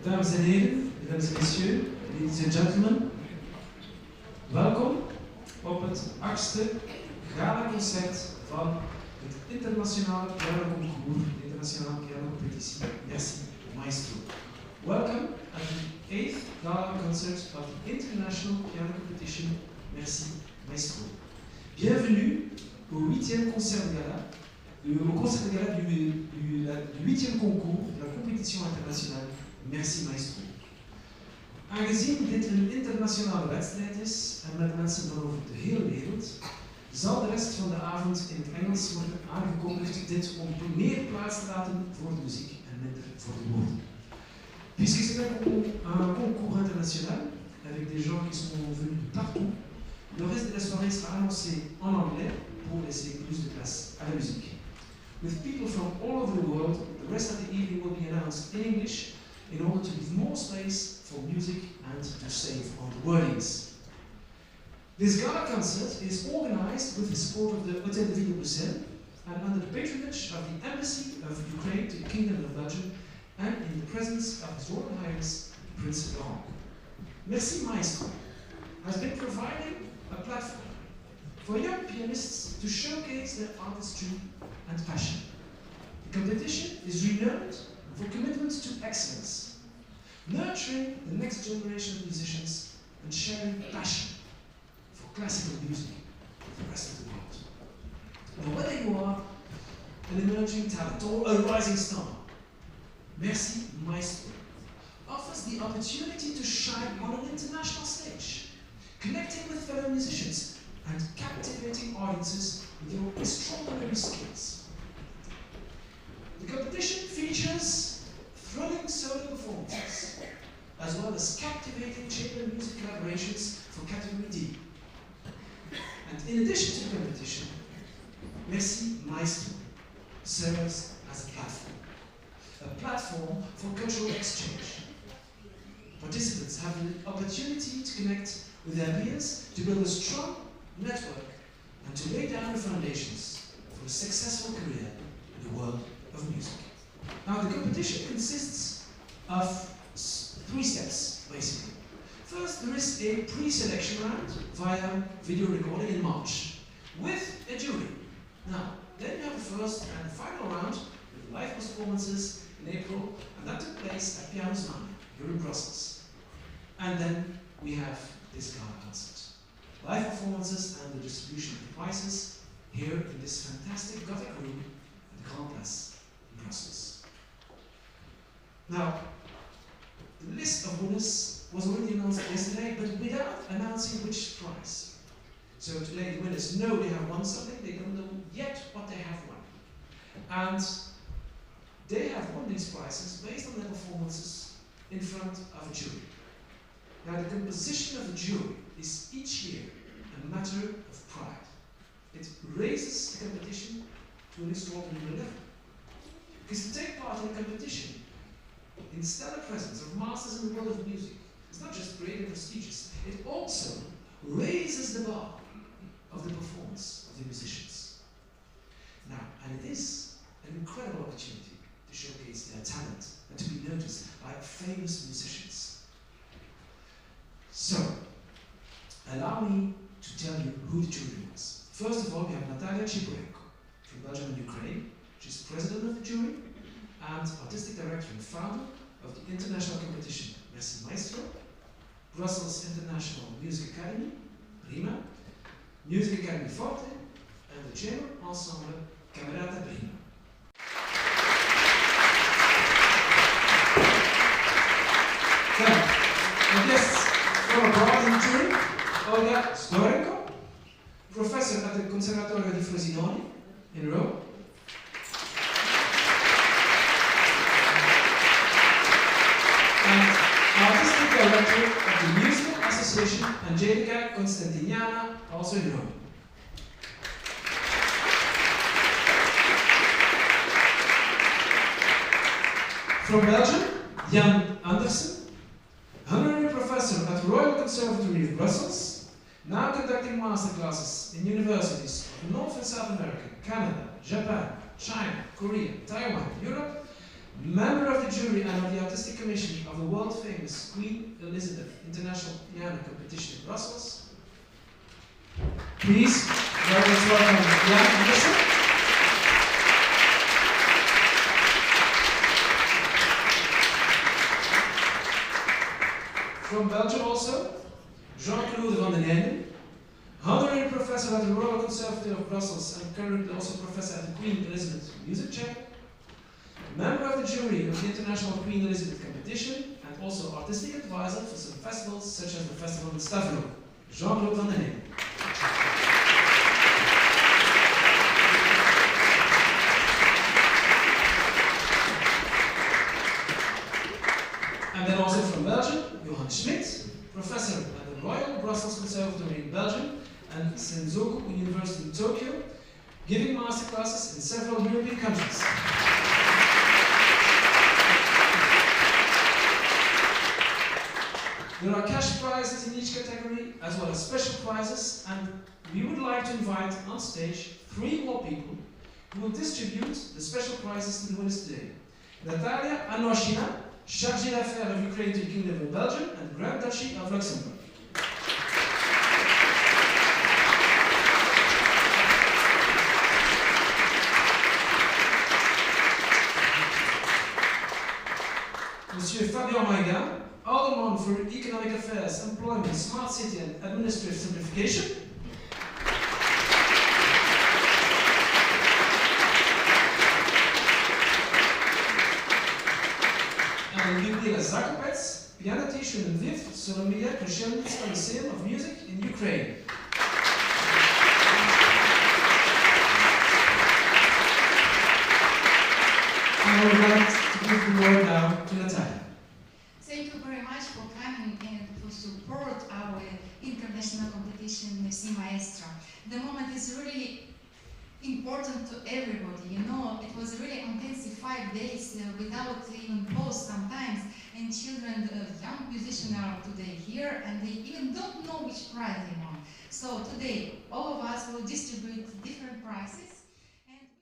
Dames en heren, mesdames et messieurs, ladies and gentlemen, welkom op het 8e GALA-concert van het internationale pianoconcours, de internationale pianocompetitie Merci, Maestro. Welcome at the 8th GALA concert of the international piano competition Merci, Maestro. Bienvenue au 8e concert de gala, au concert de gala du 8e concours de la compétition internationale Merci Maestro. Aangezien dit een internationale wedstrijd is en met mensen van over de hele wereld, zal de rest van de avond in het Engels worden aangekondigd dit om meer plaats te laten voor de muziek en minder voor de woorden. Puisque c'est un concours international, avec des gens qui sont venus de partout, le reste de la soirée sera annoncé en anglais pour laisser plus de place à la musique. With people from all over the world, the rest of the evening will be announced in English in order to leave more space for music and to save on the wordings. This gala concert is organized with the support of the Hôtel de Ville de Bruxelles and under the patronage of the Embassy of Ukraine to the Kingdom of Belgium and in the presence of His Royal Highness Prince Laurent. Merci Maestro has been providing a platform for young pianists to showcase their artistry and passion. The competition is renowned for commitment to excellence, nurturing the next generation of musicians and sharing passion for classical music with the rest of the world. Now, whether you are an emerging talent or a rising star, Merci Maestro offers the opportunity to shine on an international stage, connecting with fellow musicians and captivating audiences with your extraordinary skills. The competition features thrilling solo performances, as well as captivating chamber music collaborations for category D. And in addition to the competition, Merci Maestro serves as a platform for cultural exchange. Participants have the opportunity to connect with their peers, to build a strong network, and to lay down the foundations for a successful career in the world of music. Now, the competition consists of 3 steps, basically. First, there is a pre-selection round via video recording in March with a jury. Now, then you have the first and final round with live performances in April, and that took place at Piano's 9 here in Brussels. And then we have this gala concert. Live performances and the distribution of the prizes here in this fantastic Gothic room at the Grand Place in Brussels. Now, the list of winners was already announced yesterday, but without announcing which prize. So today the winners know they have won something, they don't know yet what they have won. And they have won these prizes based on their performances in front of a jury. Now, the composition of the jury is each year a matter of pride. It raises the competition to an extraordinary level. Because to take part in a competition in the stellar presence of masters in the world of music is not just great and prestigious, it also raises the bar of the performance of the musicians. Now, and it is an incredible opportunity to showcase their talent and to be noticed by famous musicians. So, allow me to tell you who the jury was. First of all, we have Natalia Chiburenko from Belgium and Ukraine. She's president of the jury and artistic director and founder of the international competition Merci Maestro, Brussels International Music Academy, Prima, Music Academy Forte, and the chamber ensemble Camerata Prima. Then, guests from abroad in the jury, Olga Storenko, professor at the Conservatorio di Frosinone in Rome. And artistic director of the Musical Association Angelica Constantiniana, also in Rome. From Belgium, Jan Andersen, honorary professor at Royal Conservatory of Brussels, now conducting masterclasses in universities of North and South America, Canada, Japan, China, Korea, Taiwan, Europe, member of the jury and of the Artistic Commission of the world-famous Queen Elizabeth International Piano Competition in Brussels. Please, let's welcome Jan Andersen. From Belgium also, Jean-Claude van den Einde, honorary professor at the Royal Conservatoire of Brussels and currently also professor at the Queen Elizabeth Music Chapel, member of the jury of the International Queen Elizabeth Competition and also artistic advisor for some festivals such as the festival in Stavro, Jean-Claude van den Einde. And then also from Belgium, Johan Schmidt, professor at the Royal Brussels Conservatory in Belgium and Senzoku University in Tokyo, giving masterclasses in several European countries. There are cash prizes in each category, as well as special prizes, and we would like to invite on stage 3 more people who will distribute the special prizes to the winners today. Natalia Anoshina, Chargée d'Affaires of Ukraine to the Kingdom of Belgium and Grand Duchy of Luxembourg. Monsieur Fabien Maïga, Alderman for Economic Affairs, Employment, Smart City and Administrative Simplification. And Lyudmila Zakopets, piano teacher in Lviv, Solomia Krushelnitska Museum of Music in Ukraine. I would like to give the word now to Natalia. Thank you very much for coming and for support our international competition, Merci, Maestro. The moment is really important to everybody. You know, it was really intensive 5 days without even pause sometimes, and children, young musicians are today here, and they even don't know which prize they want. So today, all of us will distribute different prizes.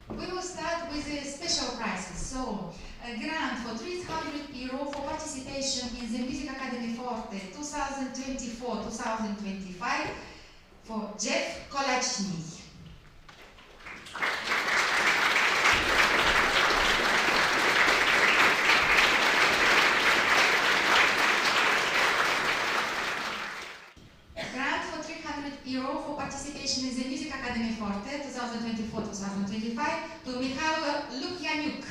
We will start with the special prizes. So, a grant for €300 for participation in the Music Academy Forte 2024-2025 for Jeff Kolachny. Grant for €300 for participation in the Music Academy Forte 2024-2025 to Mikhail Lukyanuk.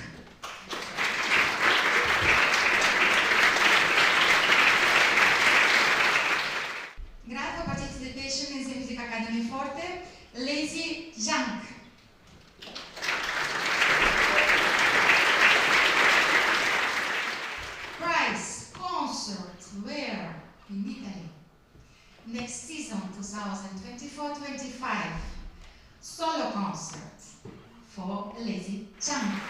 Grant for participation in the Music Academy Forte, Lazy Zhang. Prize, concert, where? In Italy. Next season, 2024-25, solo concert for Lazy Zhang.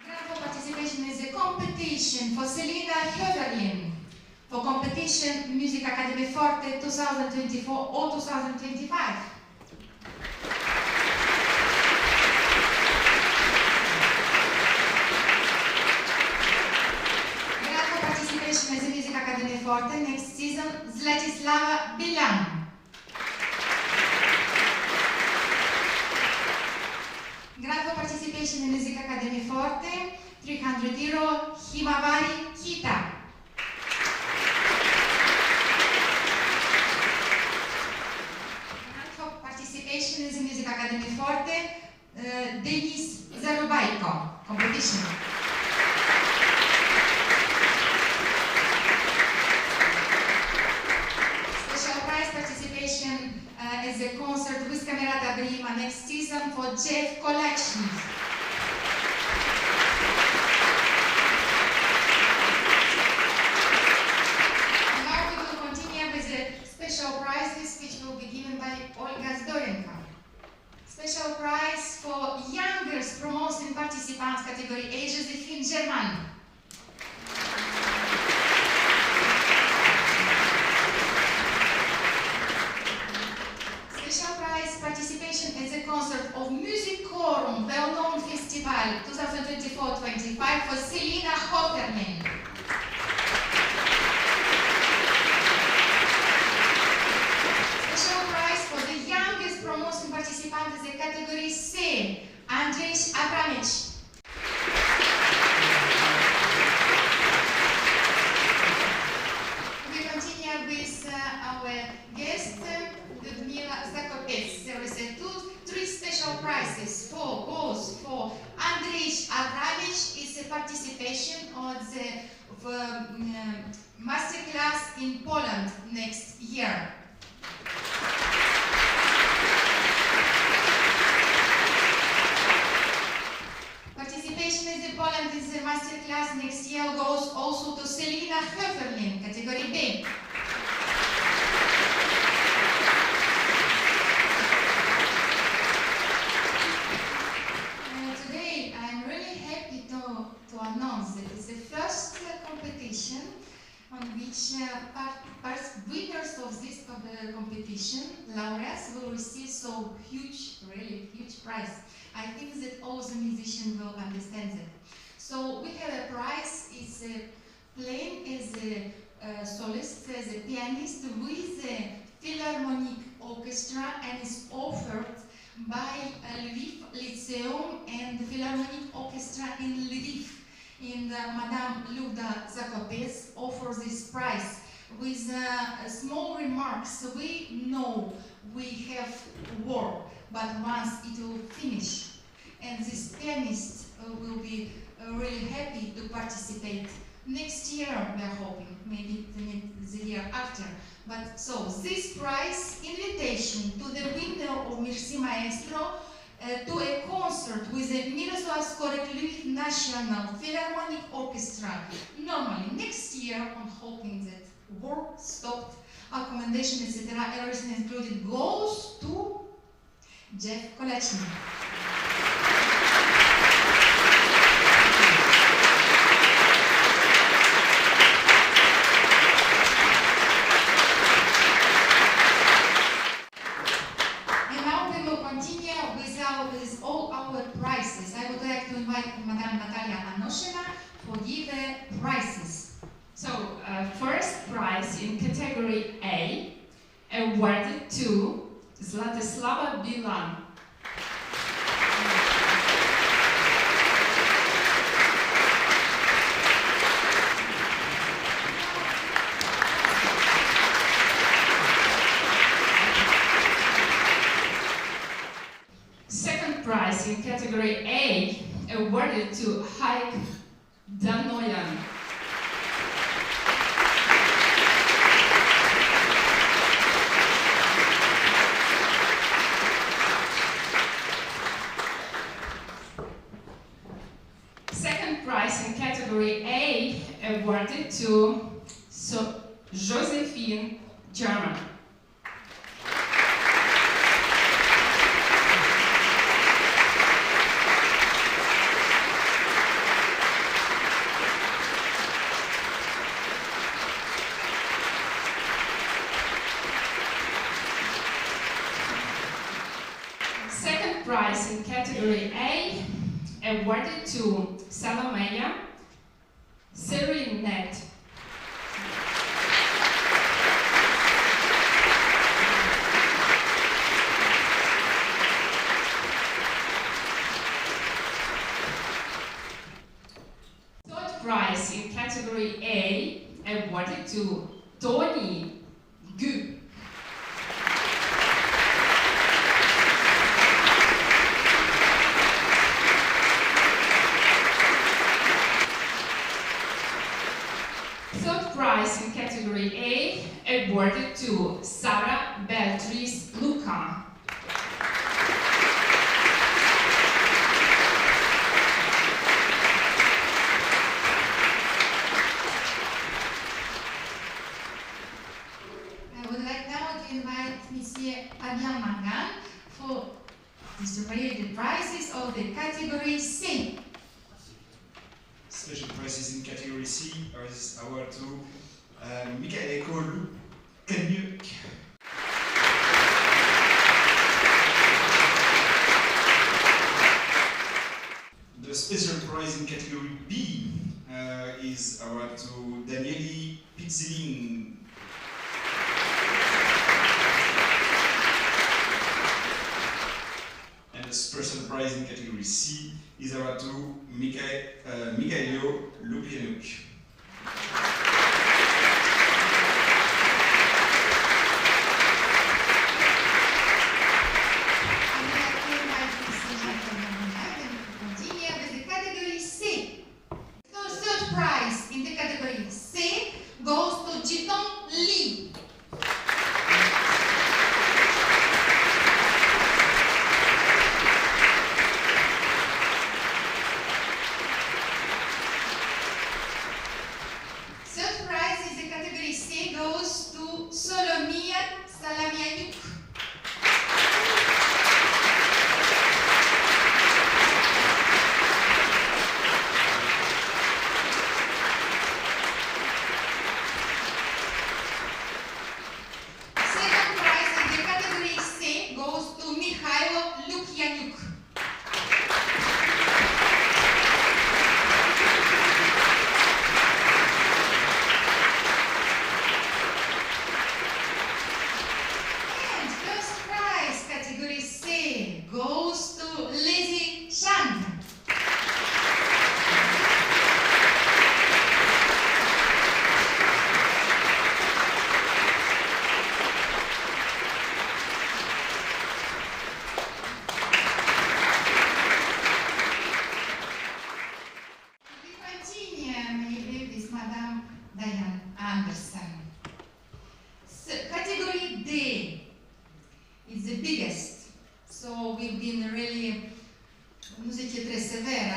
Grant for participation in the competition for Selina Höverlin for competition Music Academy Forte 2024 or 2025. Participation in the Music Academy Forte next season, Zlatislava Bilan. Grant for participation in Music Academy Forte, €300, Himavari Kita. Grant for participation in the Music Academy Forte, Denis Zarubaiko, competition. Participation as a concert with Camerata Brima next season for Jeff Kolachny. Now we will continue with the special prizes which will be given by Olga Zdorenko. Special prize for youngest promotion participants category A, Josephine German. Participation at the concert of participation on the masterclass in Poland next year. Participation in Poland in the masterclass next year goes also to Selina Höferlin, category B. Today I'm really happy to announce that it's the first competition on which winners of this competition, laureates, will receive so really huge prize. I think that all the musicians will understand that. So we have a prize, it's playing as a solist, as a pianist with the Philharmonic Orchestra, and is offered by Lviv Lyceum and the Philharmonic Orchestra in Lviv. And Madame Luda Zakopets offers this prize with small remarks. We know we have war, but once it will finish, and this pianist will be really happy to participate next year, we are hoping, maybe the year after. But so this prize, invitation to the winner of Merci, Maestro, to a concert with the Miroslav Skorek Lviv National Philharmonic Orchestra. Normally next year, I'm hoping that war stopped, accommodation, etc., everything included, goes to Jeff Kolechny. With all our prizes. I would like to invite Madame Natalia Anoshina for give prizes. So, first prize in category A, awarded to Zlatislava Bilan. Prize in category A, awarded to Haik Danoyan. Second prize in category A, awarded to Josephine, German. Prize in category A, awarded to Salomea Serinet. Third prize in category A, awarded to Tony Gu. Prize in category A, awarded to Sara Beatrice Luca. I would like now to invite Monsieur Fabien Mangan for distributing the prizes of the category C. Special prizes in category C are awarded to Michael Lukanyuk. The special prize in category B is awarded to Danieli Pizzilin. And the special prize in category C is awarded to Mikhailo Lukyanuk.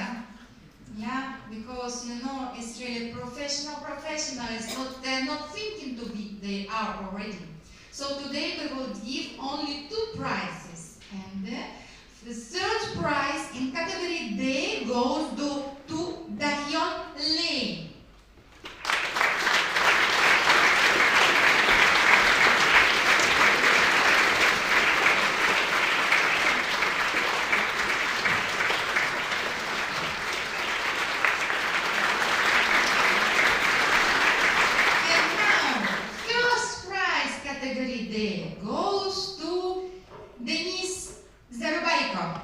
Gala. Yeah, because you know it's really professional. It's not, they're not thinking to be, they are already. So today we will give only 2 prizes. And the third prize in category D goes to Dahion Lane. Category D goes to Denise Zarubayko.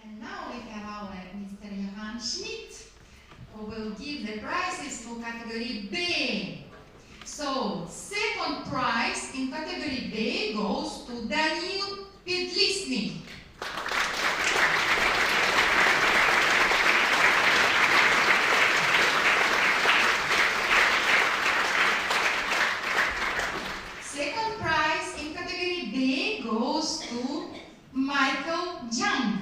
And now we have our Mr. Johan Schmidt, who will give the prizes for category B. So, second prize in category B goes to Daniel Pedlisnik. Second prize in category B goes to Michael Jung.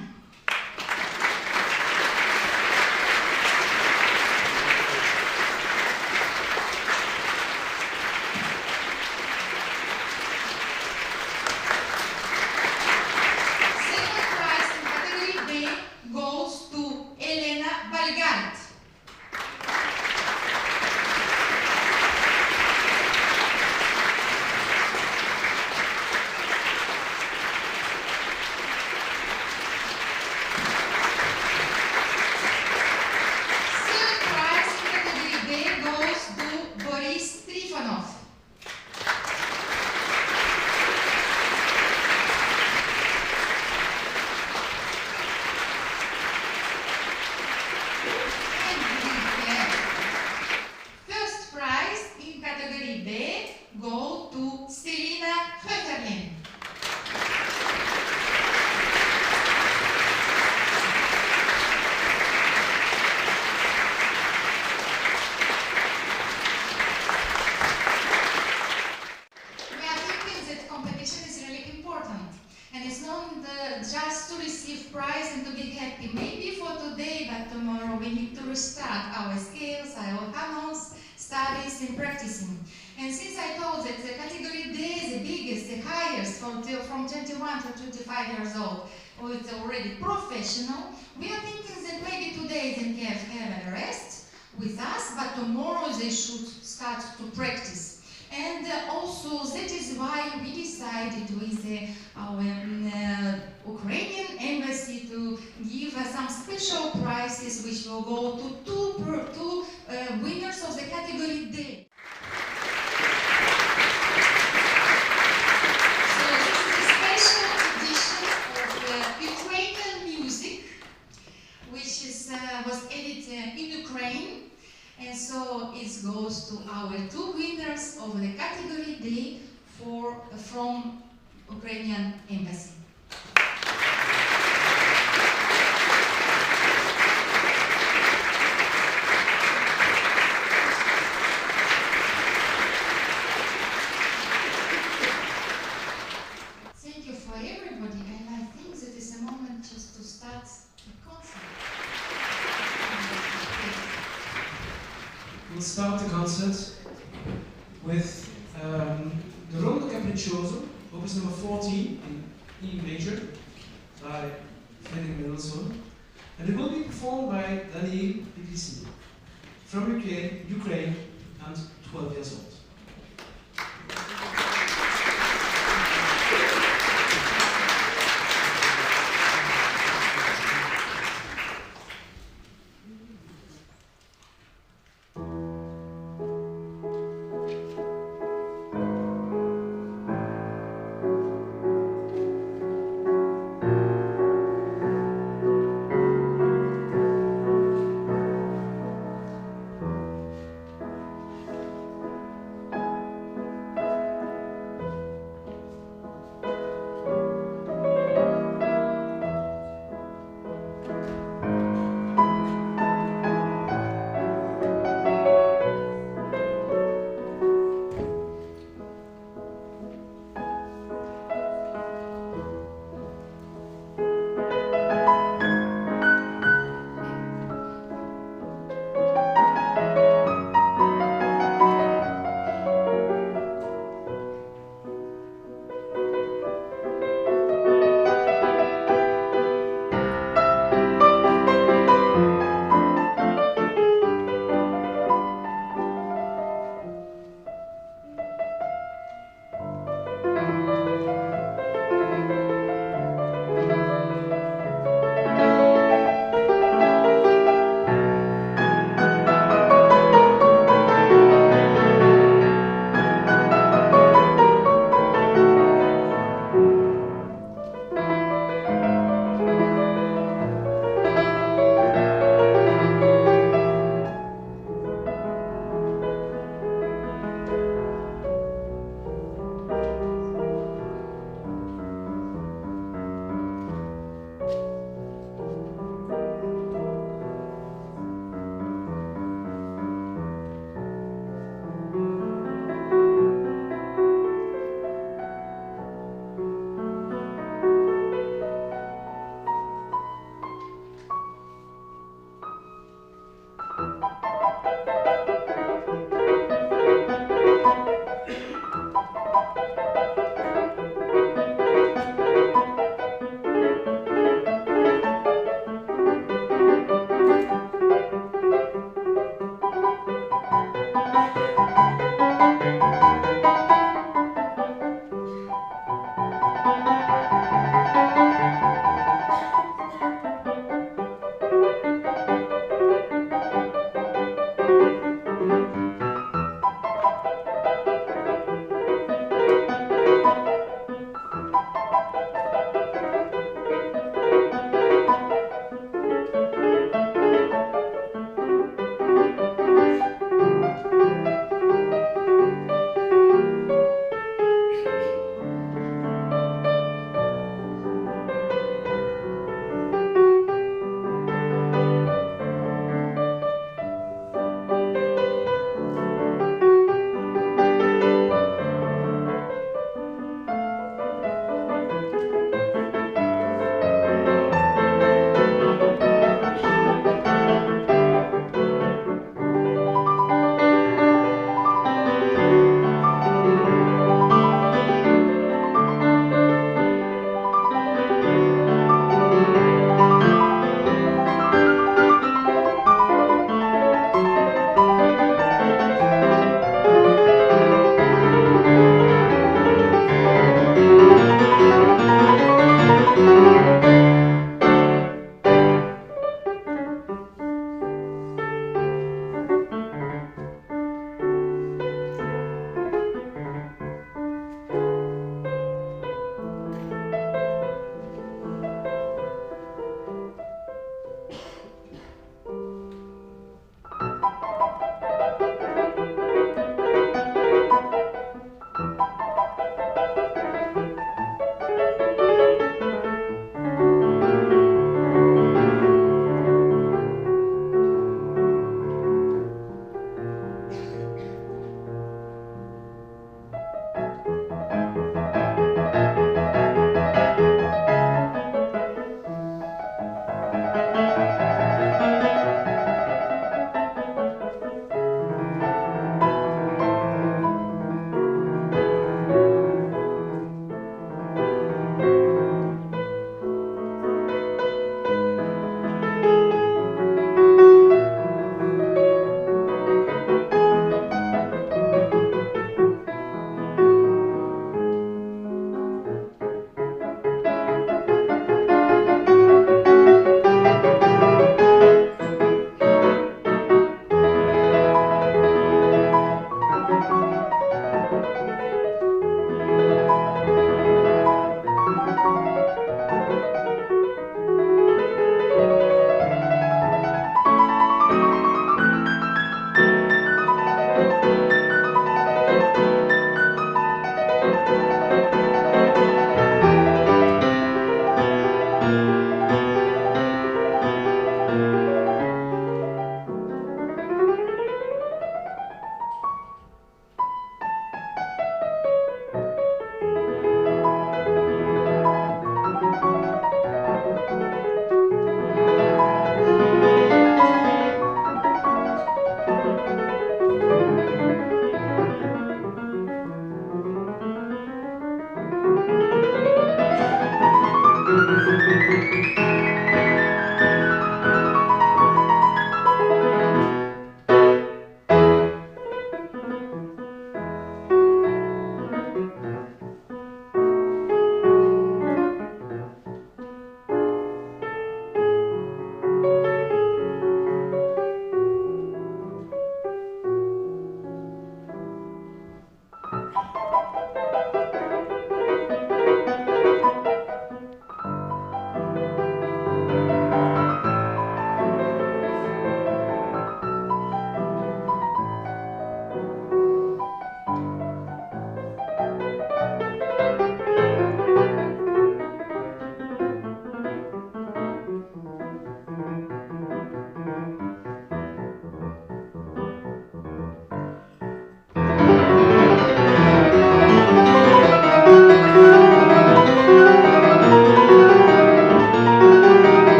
Just to receive prize and to be happy. Maybe for today, but tomorrow we need to restart our skills, our canons, studies and practicing. And since I told that the category D is the biggest, the highest from 21 to 25 years old, or it's already professional, we are thinking that maybe today they can have a rest with us, but tomorrow they should start to practice. And also that is why we decided with our Ukrainian embassy to give some special prizes which will go to two winners of the category D. So this is a special edition of Ukrainian music which was edited in Ukraine. And so it goes to our 2 winners of the category D from Ukrainian embassy. Thank you for everybody, and I think that is a moment just to start the concert. We'll start the concert with the Rondo Capriccioso, opus number 14 in E major by Frederick Mendelssohn, and it will be performed by Daniel Pedlisnik from Ukraine and 12 years old.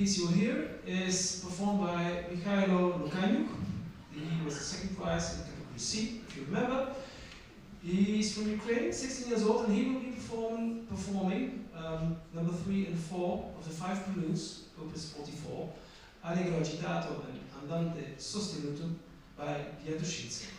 piece you'll hear is performed by Michailo Lukanyuk. He was the second prize in category C, if you remember. He's from Ukraine, 16 years old, and he will be performing number 3 and 4 of the 5 preludes, opus 44, Allegro agitato and Andante sostenuto by Pietruszczyk.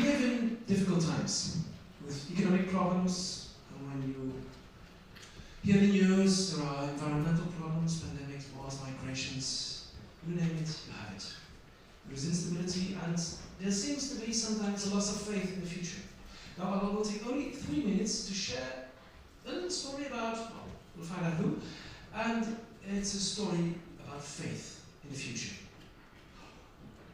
live in difficult times with economic problems, and when you hear the news, there are environmental problems, pandemics, wars, migrations, you name it, you have it. There is instability, and there seems to be sometimes a loss of faith in the future. Now, I will take only 3 minutes to share a little story about, well, we'll find out who, and it's a story about faith in the future.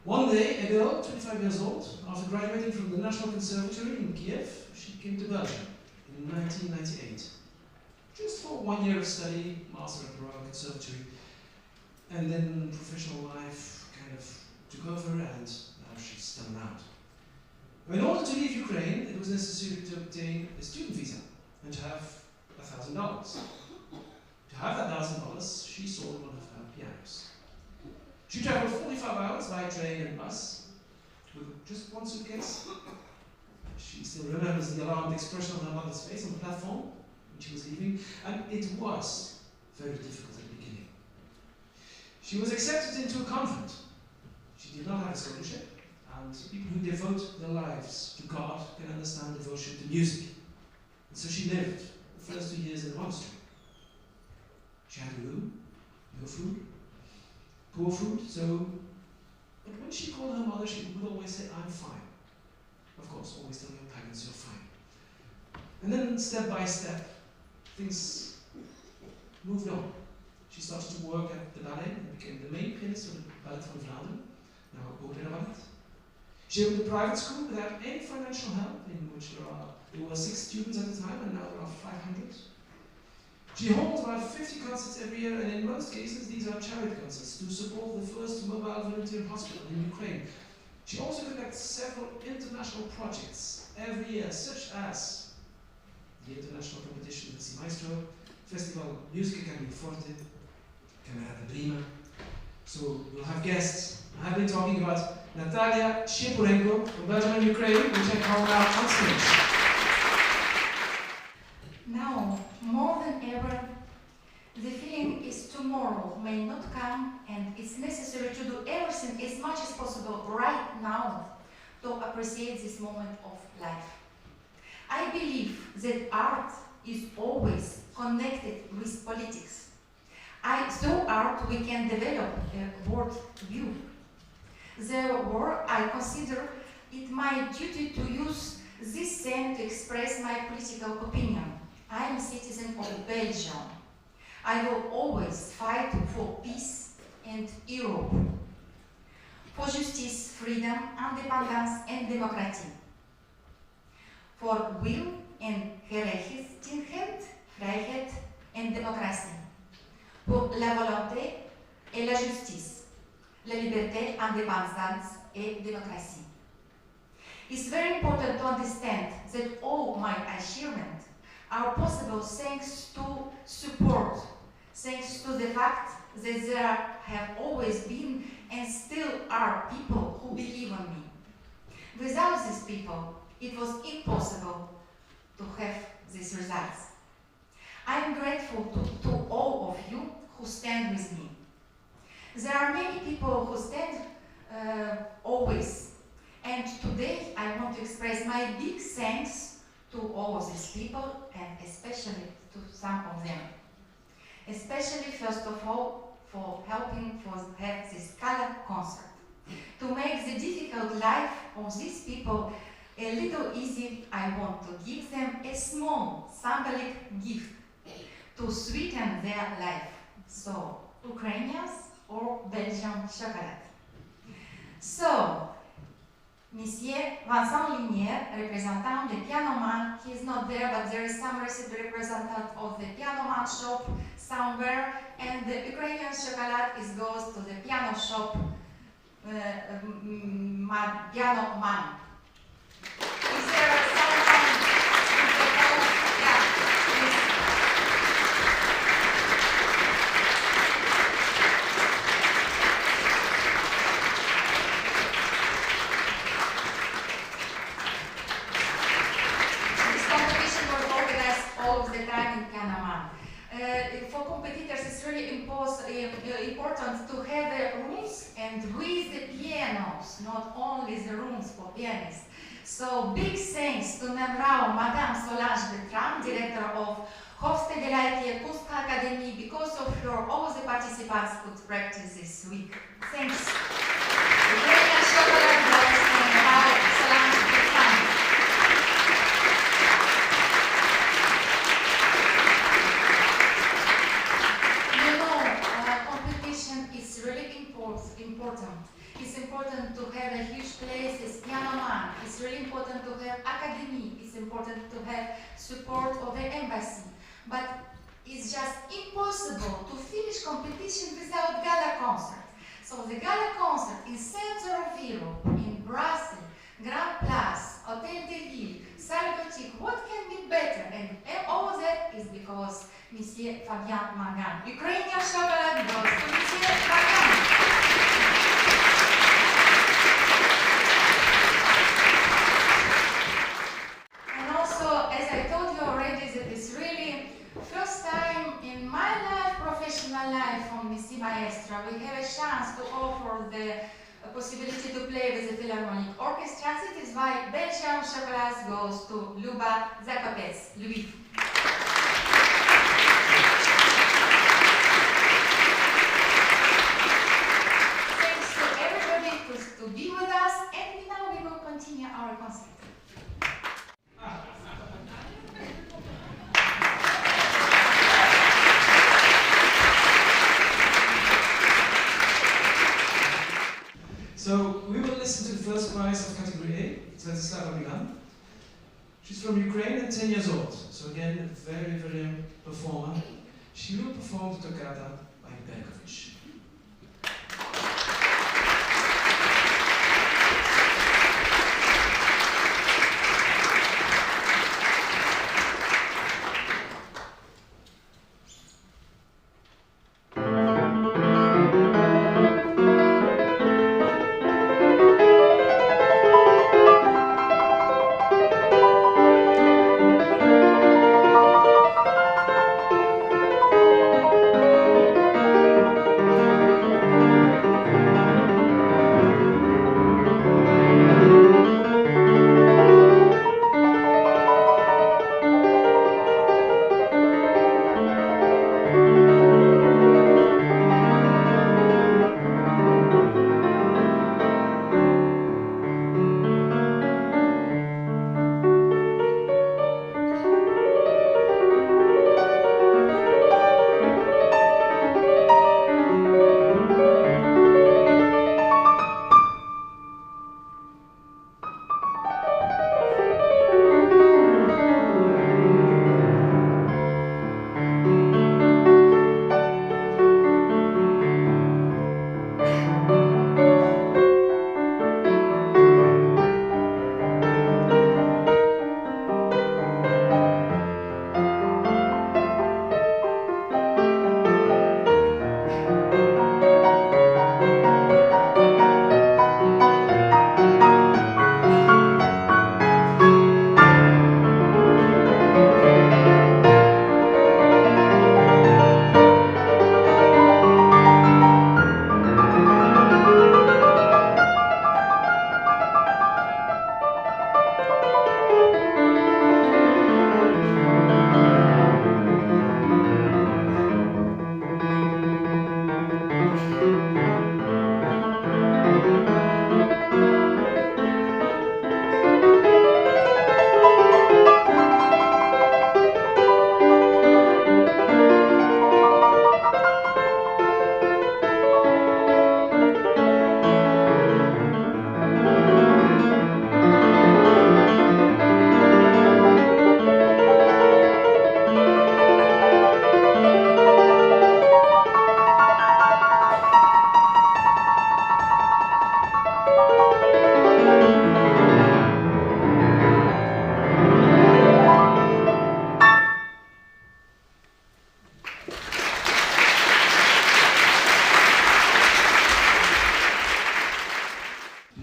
One day, a girl, 25 years old, after graduating from the National Conservatory in Kiev, she came to Belgium in 1998. Just for 1 year of study, Master at the Royal Conservatory, and then professional life kind of took over, and now she's still around. In order to leave Ukraine, it was necessary to obtain a student visa and to have $1,000. To have that $1,000, she sold one of her pianos. She traveled 45 hours by train and bus with just one suitcase. She still remembers the alarmed expression on her mother's face on the platform when she was leaving, and it was very difficult at the beginning. She was accepted into a convent. She did not have a scholarship, and people who devote their lives to God can understand devotion to music. And so she lived the first 2 years in the monastery. She had a room, no food, poor food, but when she called her mother, she would always say, "I'm fine." Of course, always telling her parents, "You're fine." And then, step by step, things moved on. She started to work at the ballet and became the main pianist of the Ballet van Vlaanderen, now Opera Ballet. She opened a private school without any financial help, in which there were 6 students at the time, and now there are 500. She holds about 50 concerts every year, and in most cases these are charity concerts to support the first mobile volunteer hospital in Ukraine. She also conducts several international projects every year, such as the international competition Merci, Maestro, Festival Music Academy Forte, Camerata Prima. So we'll have guests. I have been talking about Natalia Shepurenko from Belgium and Ukraine, which I call now on stage. Now, more than ever, the feeling is tomorrow may not come, and it's necessary to do everything as much as possible right now to appreciate this moment of life. I believe that art is always connected with politics. Through art we can develop a world view. Therefore, I consider it my duty to use this same to express my political opinion. I am a citizen of Belgium. I will always fight for peace and Europe, for justice, freedom, independence and democracy, for will and gerechtigheid, vrijheid and democratie, pour la volonté et la justice, la liberté, indépendance et démocratie. It's very important to understand that all my achievements are possible thanks to support, thanks to the fact that there have always been and still are people who believe in me. Without these people, it was impossible to have these results. I am grateful to all of you who stand with me. There are many people who stand always, and today I want to express my big thanks to all of these people, and especially to some of them. Especially, first of all, for helping to have this GALA concert. To make the difficult life of these people a little easy, I want to give them a small symbolic gift to sweeten their life. So, Ukrainians or Belgian chocolate. So, Monsieur Vincent Linier, representant the piano man, he is not there, but there is some representative of the piano man shop somewhere, and the Ukrainian chocolate goes to the piano shop, piano man. Is there someone? Yeah, please. All of the time in Panama. For competitors, it's really important to have rooms and with the pianos, not only the rooms for pianists. So big thanks to Nemrao, Madame Solange Bertrand, director of Hofstadtgalerie Kunstakademie, because of her all the participants could practice this week. Thanks. Ukrainian chocolate box and Nemrao Solange Bertrand. You know, competition is really important. It's important to have a huge place as piano man. It's really important to have academy. It's important to have support of the embassy. But it's just impossible to finish competition without gala concert. So the gala concert in center of Europe, in Brussels, Grand Place, Hotel de Ville, Salle Gothique, what can be better? And all that is because Monsieur Fabien Mangan. Ukrainian chocolate goes to Monsieur Mangan. Maestro, we have a chance to offer the possibility to play with the Philharmonic Orchestra. It is why Belgium Chocolat goes to Luba Zakopets, Lviv. Thanks to everybody to be with us, and now we will continue our concert. So we will listen to the first prize of category A, Svetislava Milan. She's from Ukraine and 10 years old, so again a very, very young performer. She will perform the toccata by Berkovich.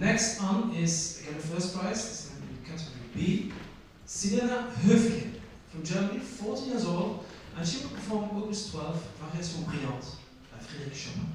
Next on is again the first prize, this is in category B, Silena Höfke from Germany, 14 years old, and she will perform Opus 12, Variation Brillante by Frédéric Chopin.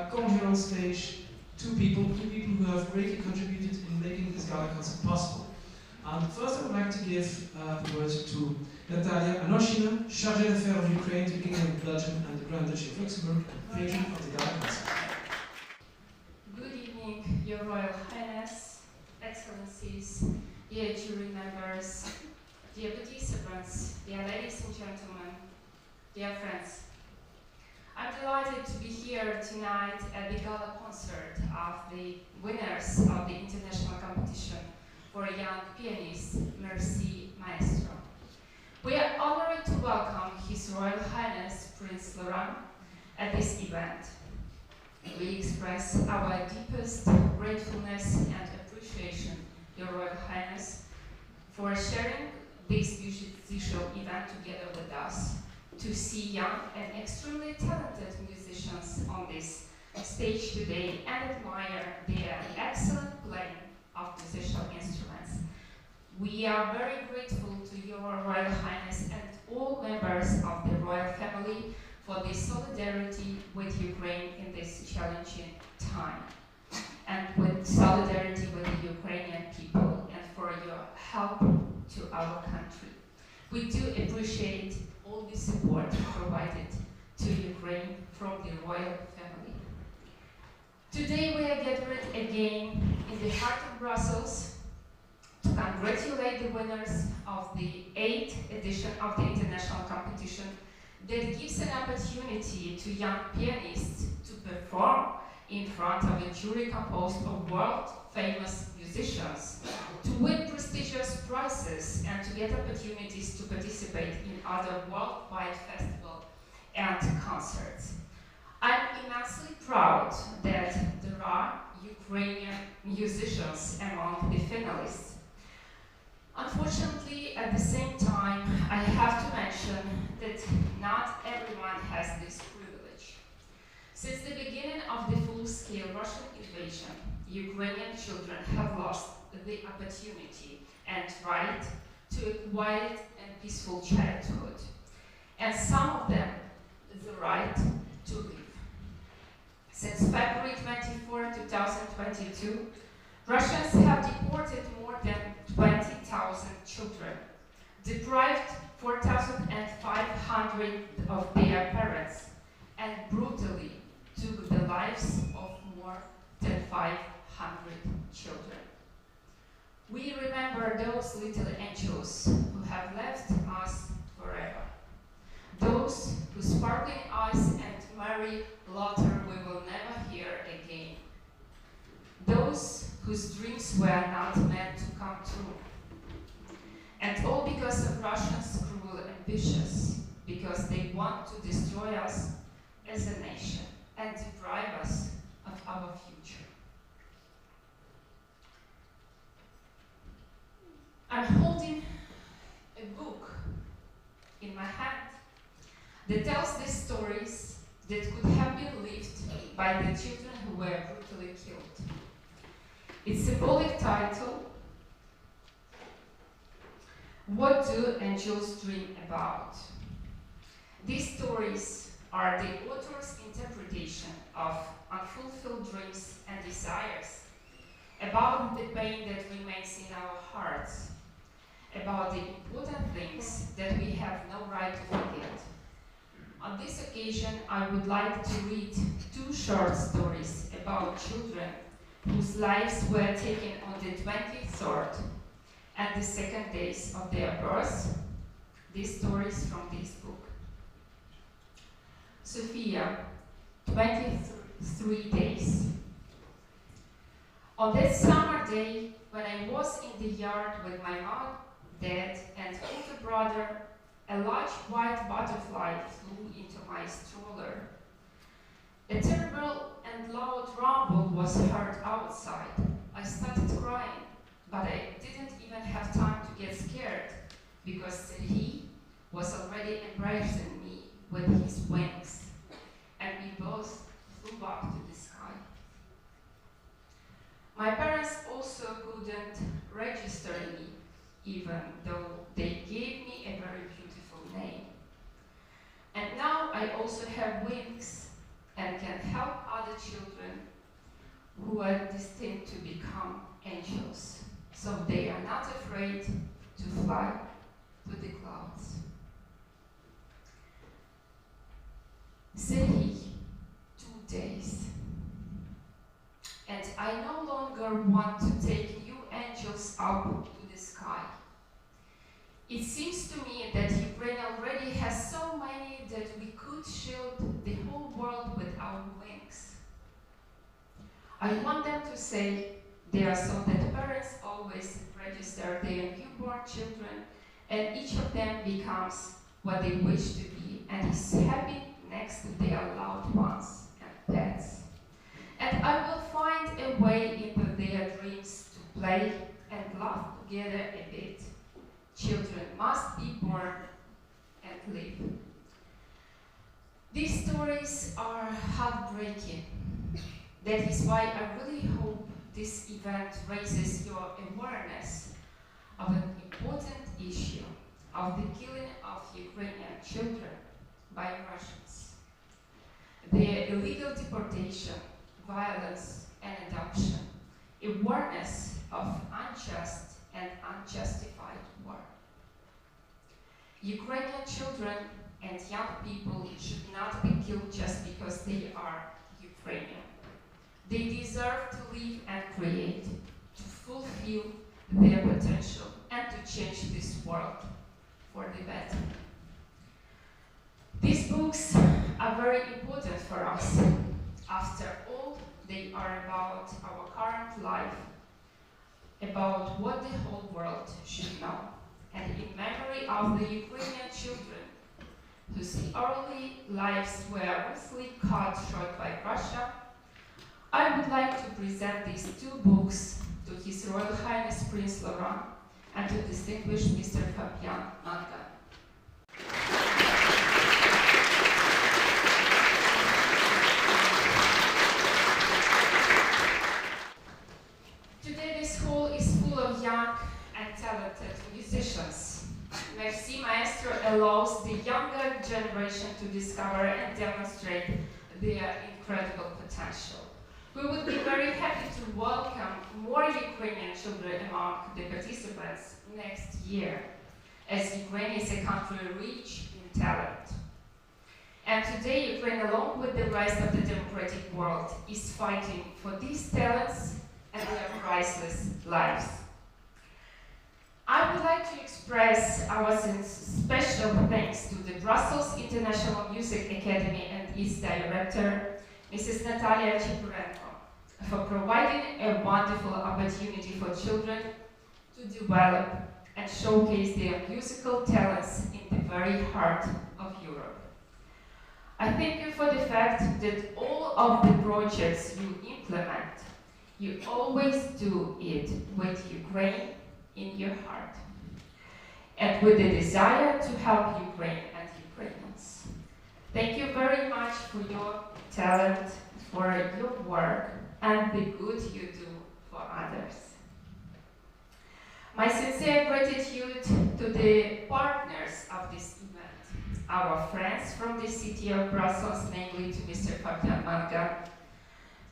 come here on stage two people who have greatly contributed in making this GALA concert possible. And first I would like to give the word to Natalia Anoshina, Chargée d'Affaires of Ukraine to the Kingdom of Belgium and the Grand Duchy of Luxembourg, patron of the GALA concert. Good evening, Your Royal Highness, dear jury members, dear participants, dear ladies and gentlemen, dear friends. I'm delighted to be here tonight at the GALA concert of the winners of the international competition for young pianist, Merci, Maestro. We are honored to welcome His Royal Highness Prince Laurent at this event. We express our deepest gratefulness and appreciation, Your Royal Highness, for sharing this musical event together with us, to see young and extremely talented musicians on this stage today and admire their excellent playing of musical instruments. We are very grateful to Your Royal Highness and all members of the royal family for the solidarity with Ukraine in this challenging time, and with solidarity with the Ukrainian people, and for your help to our country. We do appreciate all the support provided to Ukraine from the royal family. Today we are gathered again in the heart of Brussels to congratulate the winners of the 8th edition of the international competition that gives an opportunity to young pianists to perform in front of a jury composed of world-famous musicians, to win prestigious prizes and to get opportunities to participate in other worldwide festivals and concerts. I'm immensely proud that there are Ukrainian musicians among the finalists. Unfortunately, at the same time, I have to mention that not everyone has this privilege. Since the beginning of the full-scale Russian invasion, Ukrainian children have lost the opportunity and right to a quiet and peaceful childhood, and some of them the right to live. Since February 24, 2022, Russians have deported more than 20,000 children, deprived 4,500 of their parents, and brutally took the lives of more than 500 children. We remember those little angels who have left us forever, those whose sparkling eyes and merry laughter we will never hear again, those whose dreams were not meant to come true. And all because of Russians' cruel ambitions, because they want to destroy us as a nation and deprive us of our future. I'm holding a book in my hand that tells the stories that could have been lived by the children who were brutally killed. Its symbolic title, What Do Angels Dream About? These stories are the author's interpretation of unfulfilled dreams and desires, about the pain that remains in our hearts, about the important things that we have no right to forget. On this occasion, I would like to read 2 short stories about children whose lives were taken on the 23rd and the 2nd days of their birth. These stories from this book. Sophia, 23 days. On that summer day, when I was in the yard with my mom, dad, and older brother, a large white butterfly flew into my stroller. A terrible and loud rumble was heard outside. I started crying, but I didn't even have time to get scared, because he was already embracing me with his wings, and we both flew up to the sky. My parents also couldn't register me, even though they gave me a very beautiful name. And now I also have wings and can help other children who are destined to become angels, so they are not afraid to fly to the clouds. Serhi, 2 days. And I no longer want to take you angels up to the sky. It seems to me that Ukraine already has so many that we could shield the whole world with our wings. I want them to say they are so that parents always register their newborn children and each of them becomes what they wish to be and is happy next to their loved ones and pets. And I will find a way into their dreams to play and laugh together a bit. Children must be born and live. These stories are heartbreaking. That is why I really hope this event raises your awareness of an important issue of the killing of Ukrainian children by Russians. Their illegal deportation, violence, and adoption, awareness of unjust and unjustified war. Ukrainian children and young people should not be killed just because they are Ukrainian. They deserve to live and create, to fulfill their potential, and to change this world for the better. These books are very important for us. After all, they are about our current life, about what the whole world should know, and in memory of the Ukrainian children whose early lives were ruthlessly cut short by Russia, I would like to present these two books to His Royal Highness Prince Laurent and to distinguished Mr. Fabian Manga. Today this hall is full of young and talented musicians. Merci, Maestro allows the younger generation to discover and demonstrate their incredible potential. We would be very happy to welcome more Ukrainian children among the participants next year, as Ukraine is a country rich in talent. And today, Ukraine, along with the rest of the democratic world, is fighting for these talents and their priceless lives. I would like to express our special thanks to the Brussels International Music Academy and its director, Mrs. Natalia Chipurenko, for providing a wonderful opportunity for children to develop and showcase their musical talents in the very heart of Europe. I thank you for the fact that all of the projects you implement, you always do it with Ukraine in your heart and with the desire to help Ukraine and Ukrainians. Thank you very much for your talent, for your work, and the good you do for others. My sincere gratitude to the partners of this event, our friends from the city of Brussels, namely to Mr. Fabian Manga,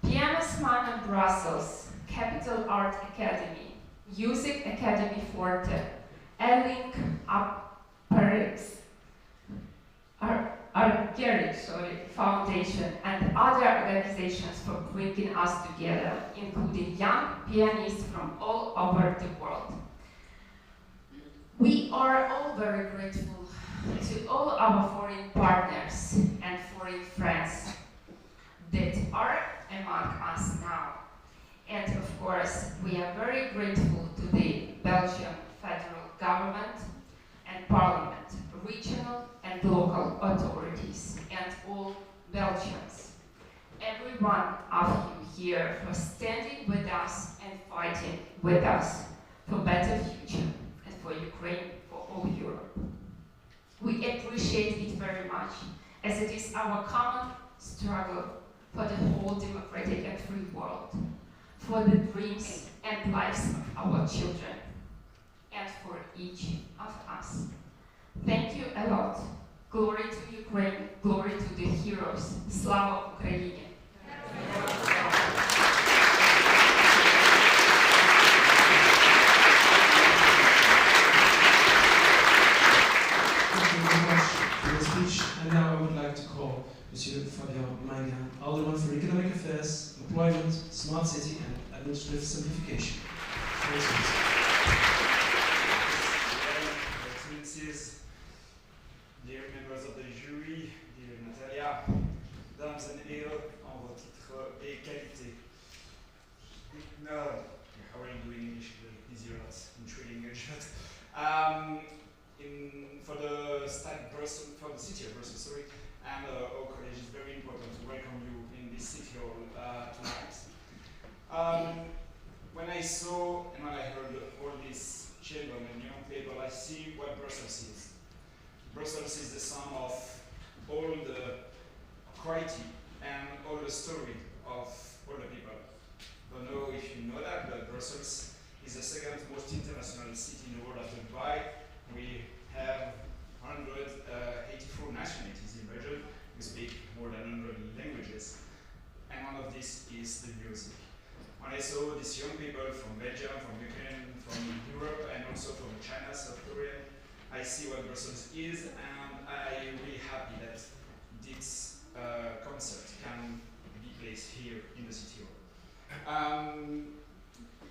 Pianist Man of Brussels, Capital Art Academy, Music Academy Forte, Elling Paris, our Garage Foundation, and other organizations for bringing us together, including young pianists from all over the world. We are all very grateful to all our foreign partners and foreign friends that are among us now. And of course, we are very grateful to the Belgian federal government and parliament, regional and local authorities, and all Belgians. Every one of you here for standing with us and fighting with us for better future and for Ukraine, for all Europe. We appreciate it very much, as it is our common struggle for the whole democratic and free world, for the dreams and lives of our children, and for each of us. Thank you a lot. Glory to Ukraine, glory to the heroes. Slava Ukraini! Thank you very much for your speech. And now I would like to call Monsieur Fabian Manga, Alderman for Economic Affairs, Employment, Smart City and Administrative Simplification. Thank you. I see what Brussels is. Brussels is the sum of all the quality and all the story of all the people. Don't know if you know that, but Brussels is the second most international city in the world after Dubai. We have 184 nationalities in Belgium. We speak more than 100 languages. And one of these is the music. When I saw these young people from Belgium, from Ukraine, from Europe, and also from China, South Korea, I see what Brussels is, and I'm really happy that this concert can be placed here in the city hall.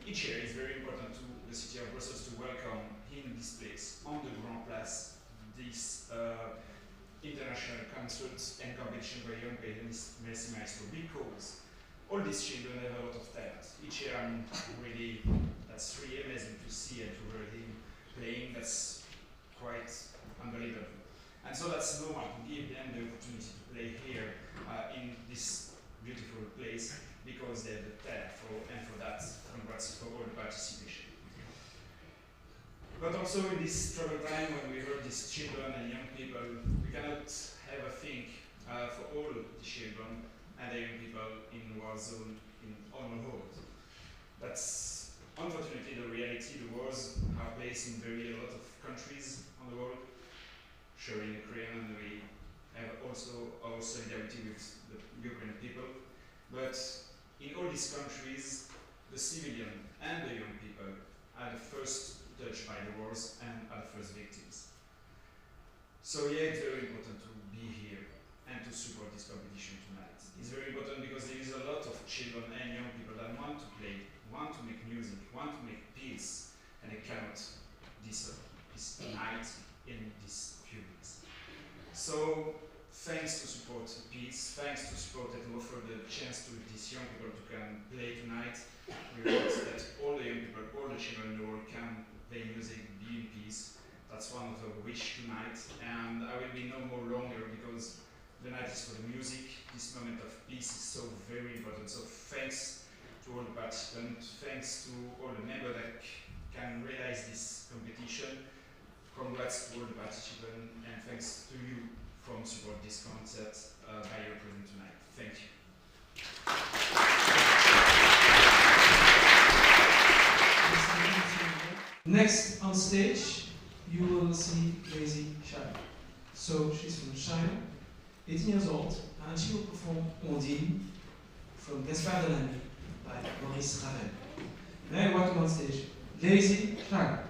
Each year is very important to the city of Brussels to welcome in this place, on the Grand Place, this international concerts and competition for young parents, Merci, Maestro, because all these children have a lot of talent. Each year I'm really, that's really amazing to see and to hear him playing, that's quite unbelievable. And so that's normal to give them the opportunity to play here in this beautiful place because they have the talent for, and for that, congrats for all the participation. But also in this troubled time when we heard these children and young people, we cannot have a think for all the children and the young people in war zone on the world. That's unfortunately the reality. The wars are placed in a lot of countries on the world, sharing Ukraine, and we have also our solidarity with the Ukrainian people. But in all these countries, the civilian and the young people are the first touched by the wars and are the first victims. So yeah, it's very important to be here and to support this competition tonight. It's very important because there is a lot of children and young people that want to play, want to make music, want to make peace, and they cannot this night in these few weeks. So thanks to support peace, thanks to support that offer the chance to these young people to can play tonight. We want that all the young people, all the children in the world can play music, be in peace. That's one of the wish tonight, and I will be no more longer because the night is for the music. This moment of peace is so very important. So thanks to all the participants, thanks to all the members that can realize this competition. Congrats to all the participants, and thanks to you from support this concert by your presence tonight. Thank you. Next on stage, you will see Daisy Shire. So she's from China, 18 years old, and she will perform Ondine from Gaspard Delany by Maurice Ravel. May I welcome on stage Daisy Shire.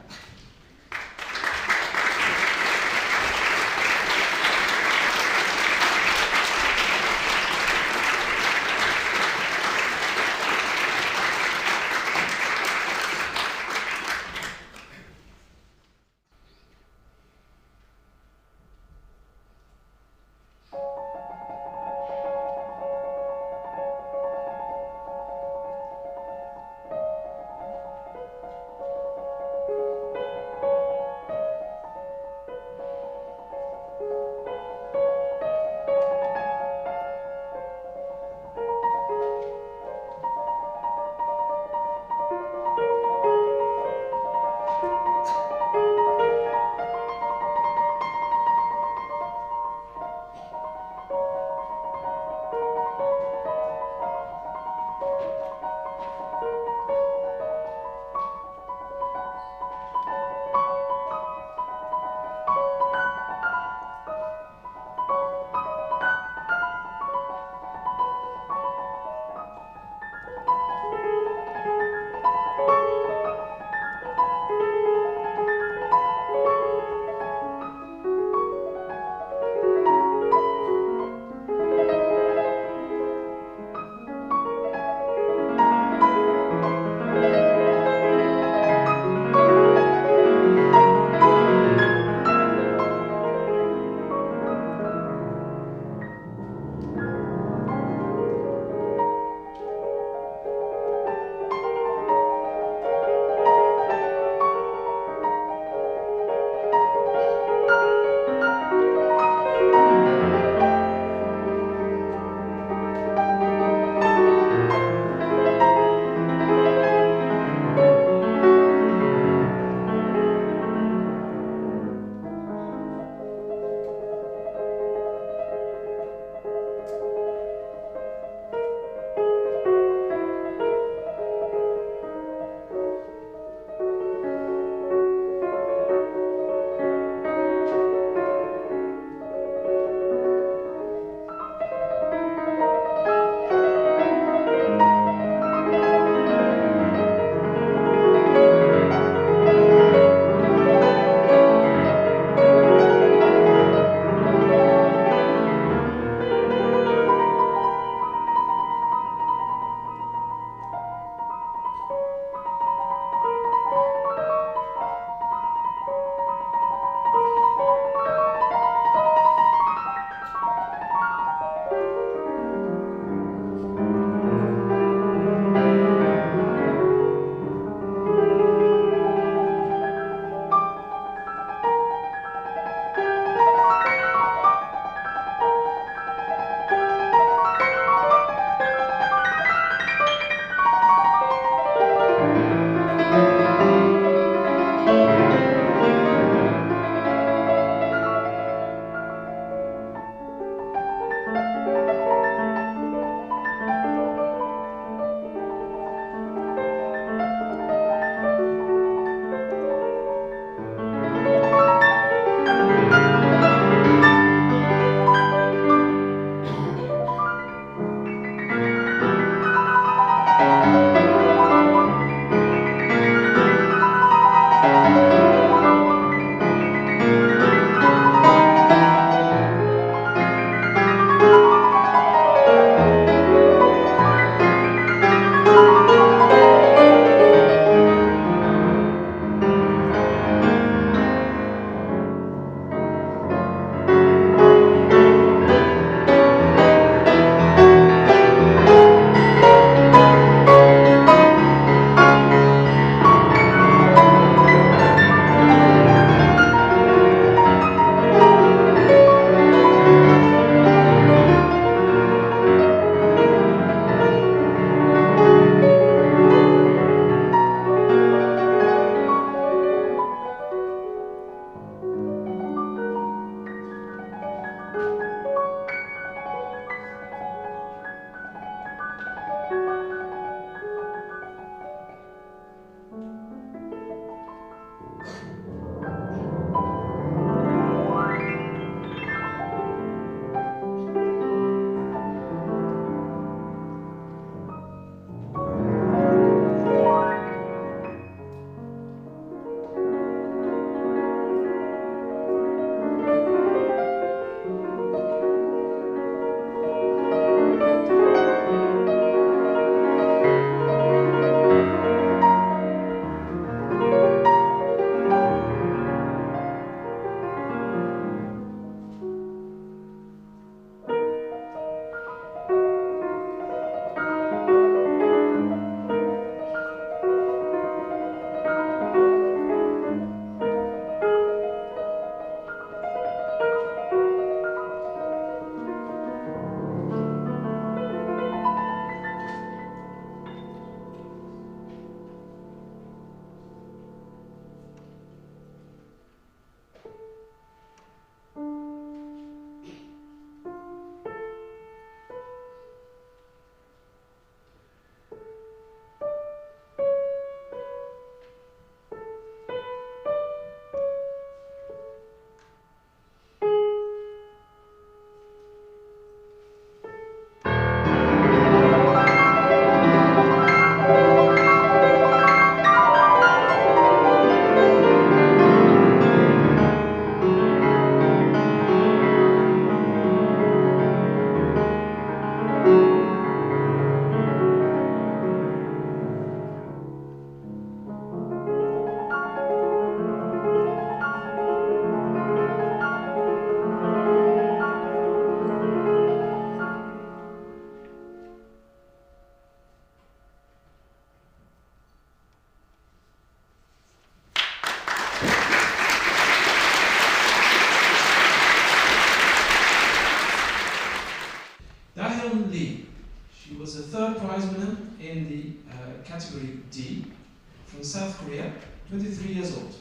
South Korea, 23 years old.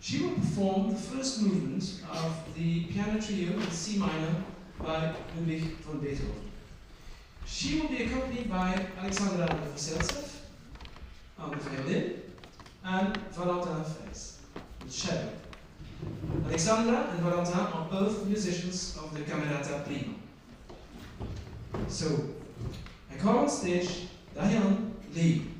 She will perform the first movement of the piano trio in C minor by Ludwig van Beethoven. She will be accompanied by Alexandra Novoseltsev on the violin and Valentin Fels on the cello. Alexandra and Valentin are both musicians of the Camerata Prima. So, I call on stage Dahyun Lee.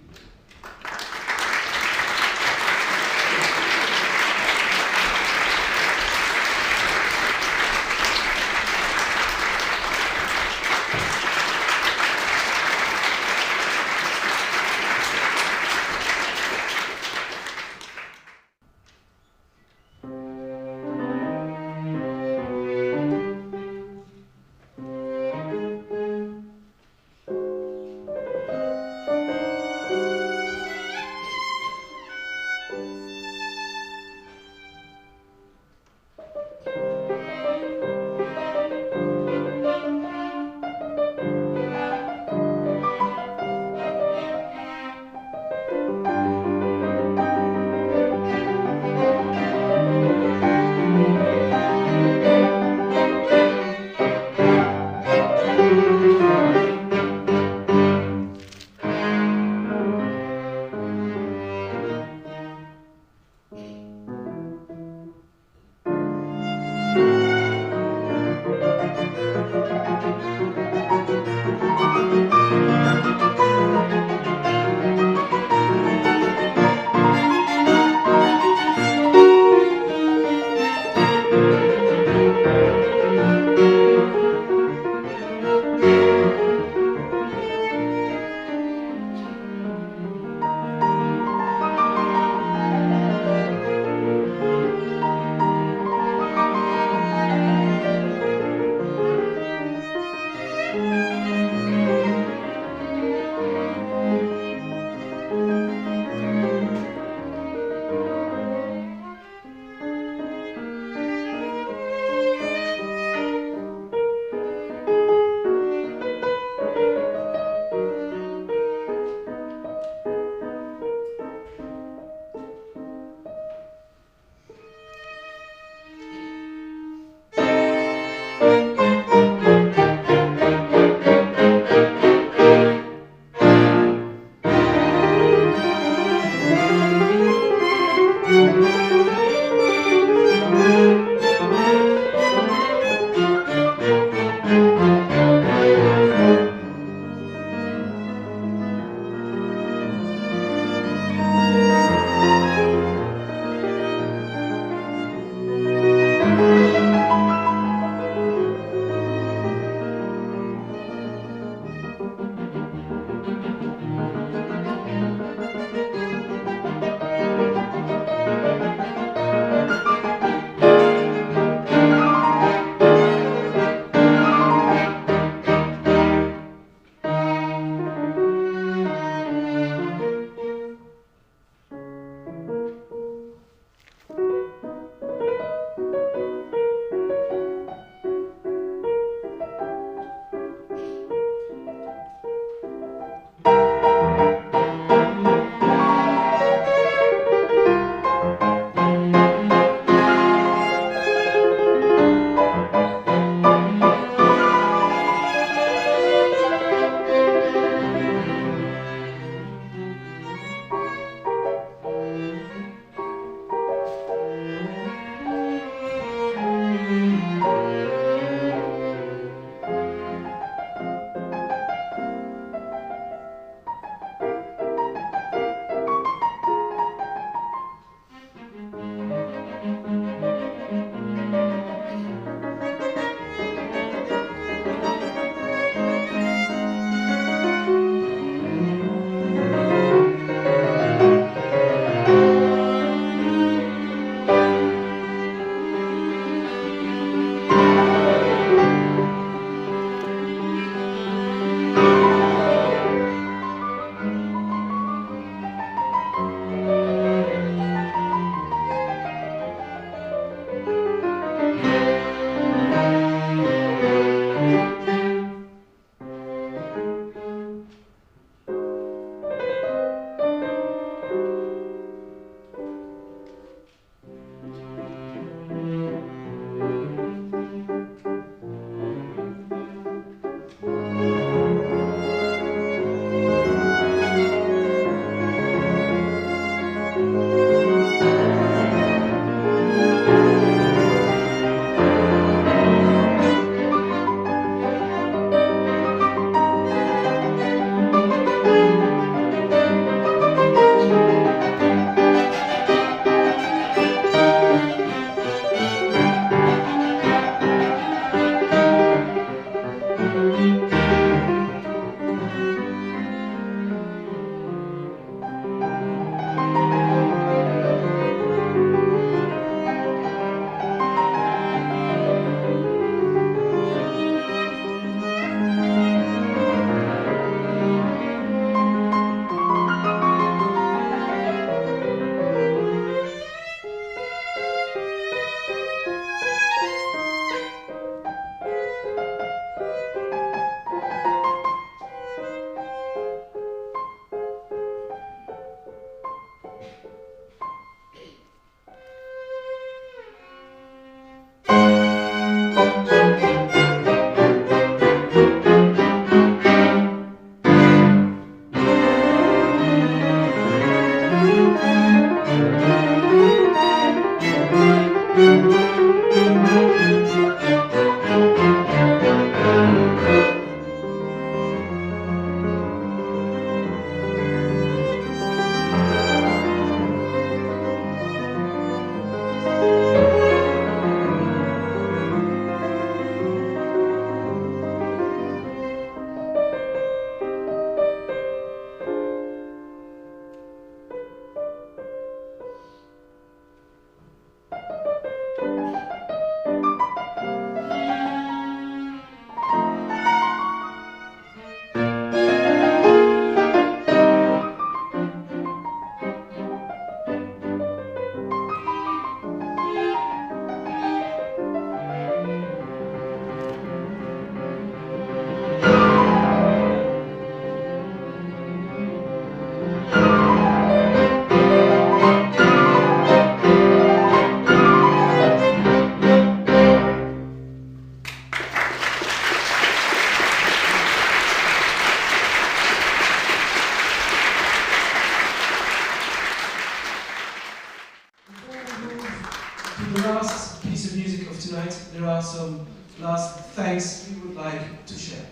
to the last piece of music of tonight, there are some last thanks we would like to share.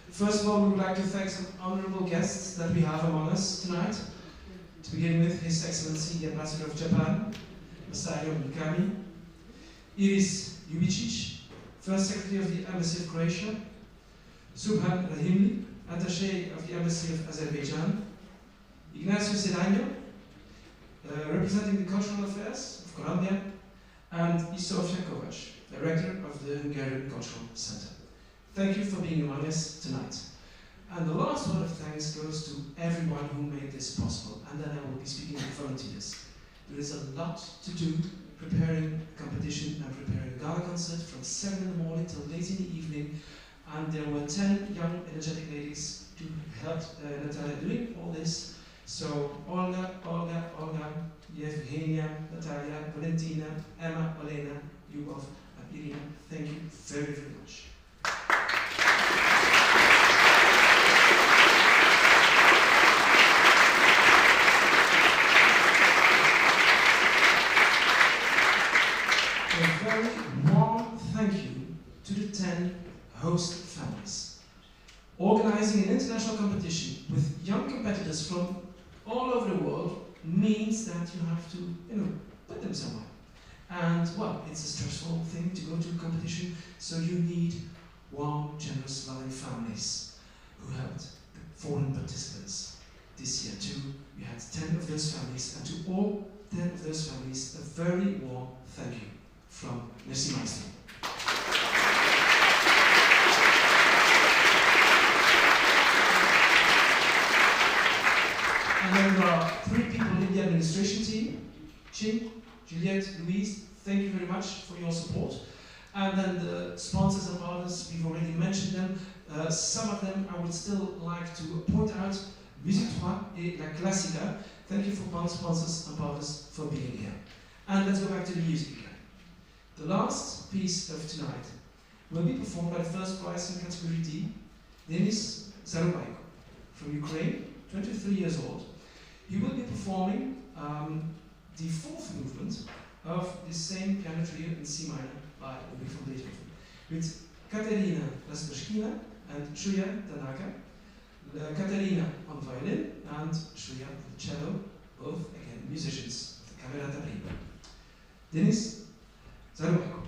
First of all, we would like to thank some honorable guests that we have among us tonight. To begin with, His Excellency the Ambassador of Japan, Masayo Mikami, Iris Jubicic, First Secretary of the Embassy of Croatia, Subhan Rahimli, Attaché of the Embassy of Azerbaijan, Ignacio Serrano, representing the Cultural Affairs of Colombia, and Isofia Kovac, Director of the Hungarian Cultural Center. Thank you for being among us tonight. And the last word of thanks goes to everyone who made this possible, and then I will be speaking to volunteers. There is a lot to do preparing a competition and preparing a gala concert from 7 in the morning till late in the evening, and there were 10 young energetic ladies who helped Natalia doing all this. So Olga, Yevgenia, Natalia, Valentina, Emma, Olena, Yubov, and Irina, thank you very, very much. A very warm thank you to the 10 host families. Organizing an international competition with young competitors from all over the world means that you have to, put them somewhere. And, well, it's a stressful thing to go to a competition, so you need warm, generous, loving families who helped the foreign participants. This year, too, we had 10 of those families, and to all 10 of those families, a very warm thank you from Merci, Maestro. And then there are 3 people in the administration team. Chin, Juliette, Louise, thank you very much for your support. And then the sponsors and partners, we've already mentioned them. Some of them I would still like to point out. Musique 3 et La Classica. Thank you for sponsors and partners for being here. And let's go back to the music again. The last piece of tonight will be performed by the first prize in category D, Denis Zarubayko, from Ukraine, 23 years old. He will be performing the 4th movement of the same piano trio in C minor by Ludwig van Beethoven, with Katerina Lastoshkina and Shuya Tanaka, Katerina on violin and Shuya on the cello, both again musicians of the Camerata Prima. Denis Zarubayko.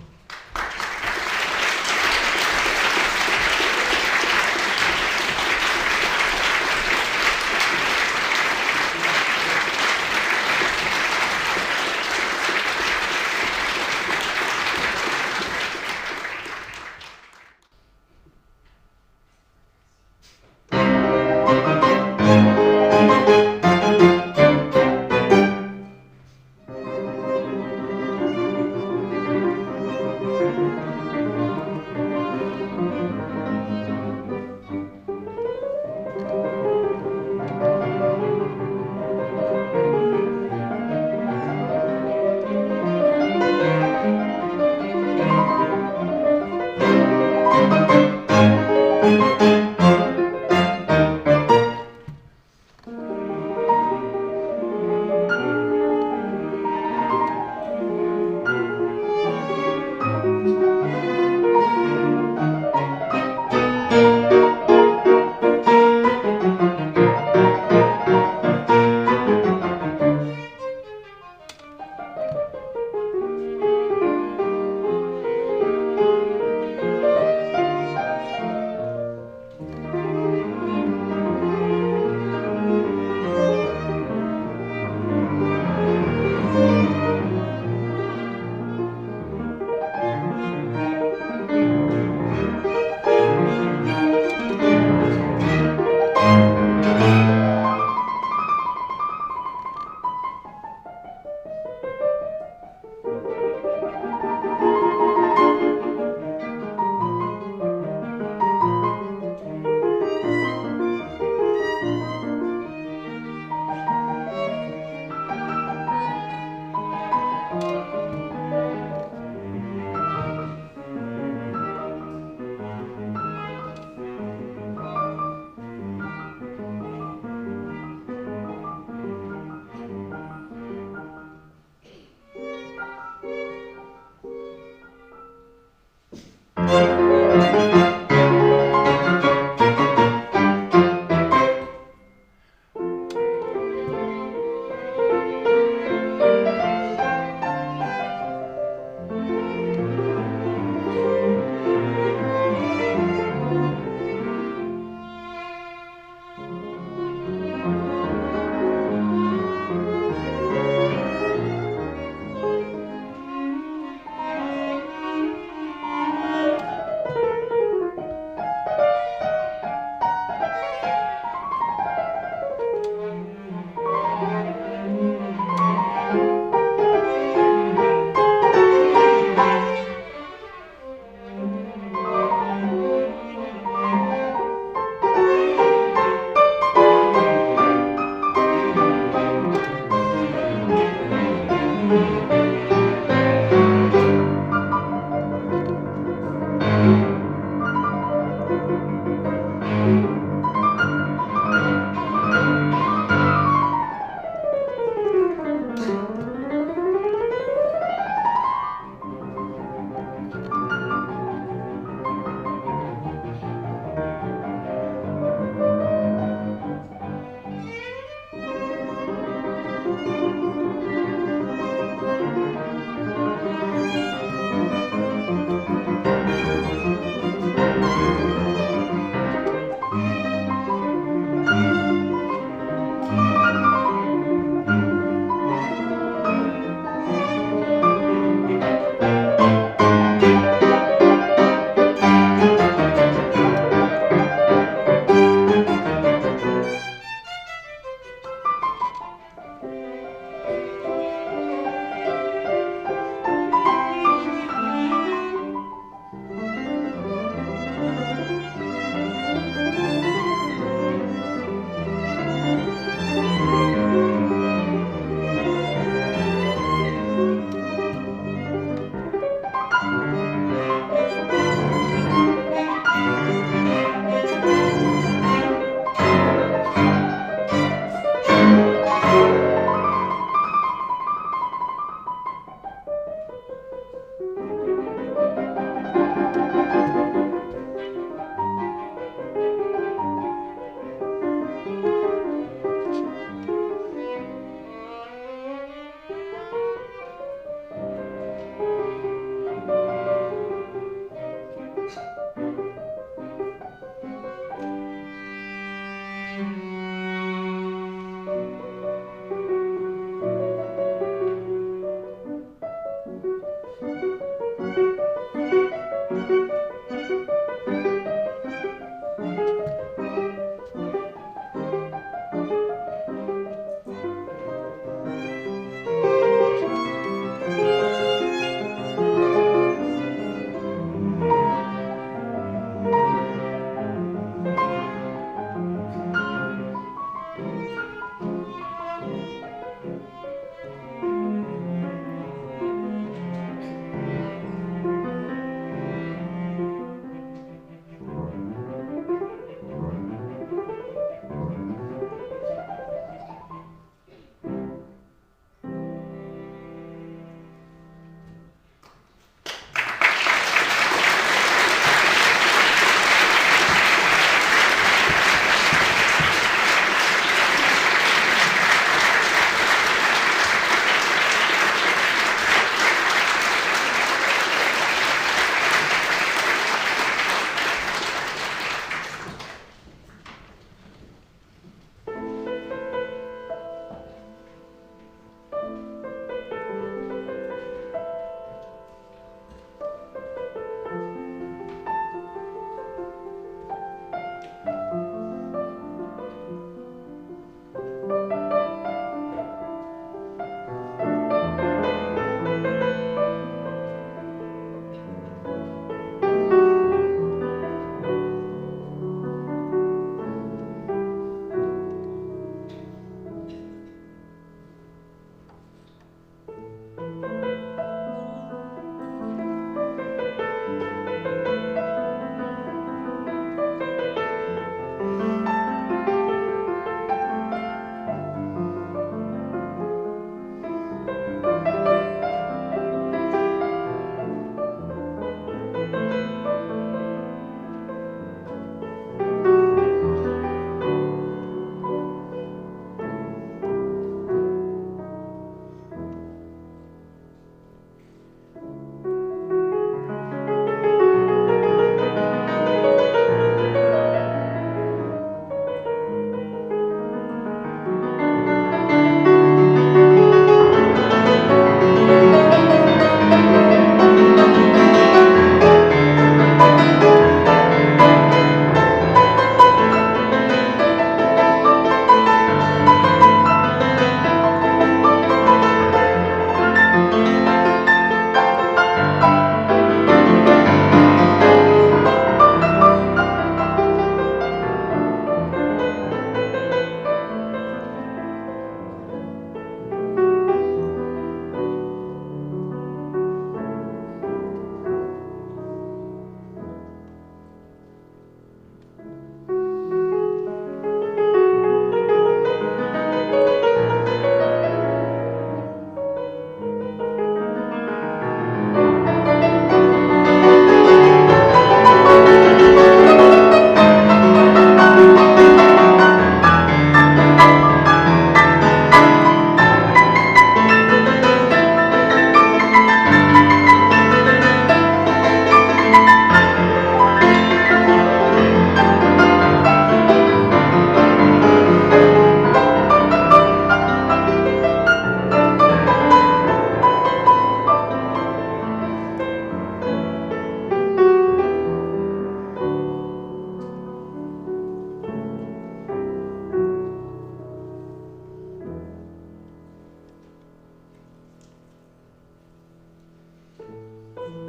Слава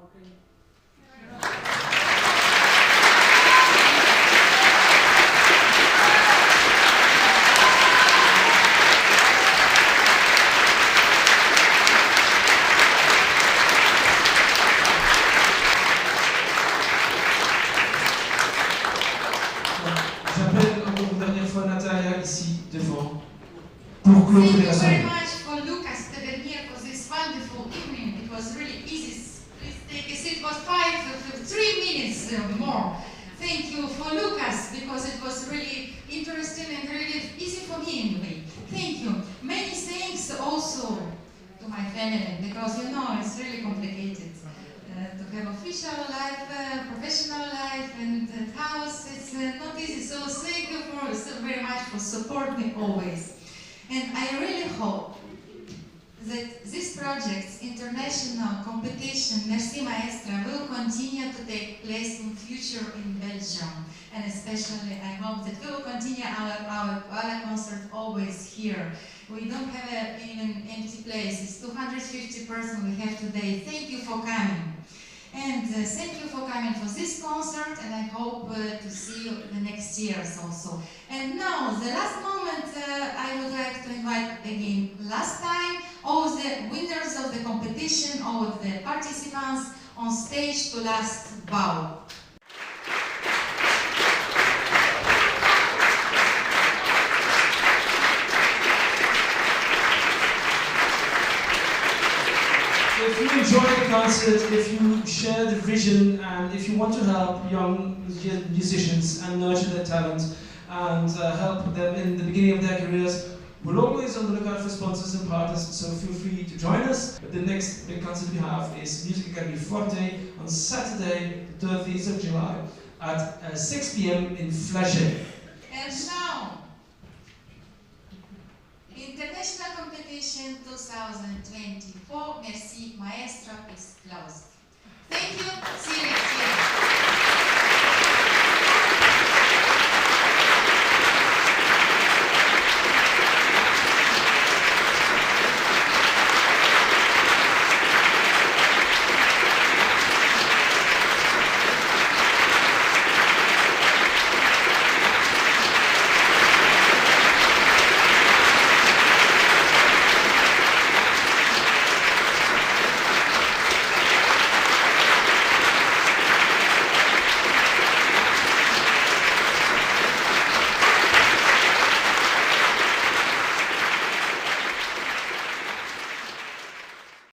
Україні! J'appelle encore une dernière fois Natalia ici devant pour clôturer la Thank you very soirée. much for Lucas Tavernier for this wonderful evening. It was really easy. Please take a seat. It was 3 minutes more. Thank you for Lucas because it was really interesting and really easy for me anyway. Thank you. Many thanks also to my family because you know it's really complicated to have official life, professional life, and house. It's not easy. So thank you so very much for supporting me always. And I really hope that this project's international competition, Merci, Maestro, will continue to take place in future in Belgium. And especially, I hope that we will continue our GALA concert always here. We don't have even empty places. 250 persons we have today. Thank you for coming. And thank you for coming for this concert, and I hope to see you the next years also. And now, the last moment, I would like to invite again, last time, all the winners of the competition, all of the participants on stage to last bow. If you enjoy the concert, if you share the vision, and if you want to help young musicians and nurture their talent and help them in the beginning of their careers, we're always on the lookout for sponsors and partners, so feel free to join us. But the next big concert we have is Music Academy Forte on Saturday, the 30th of July at 6 p.m. in Flèche. And now, International Competition 2024, Merci, Maestro is closed. Thank you, see you next year.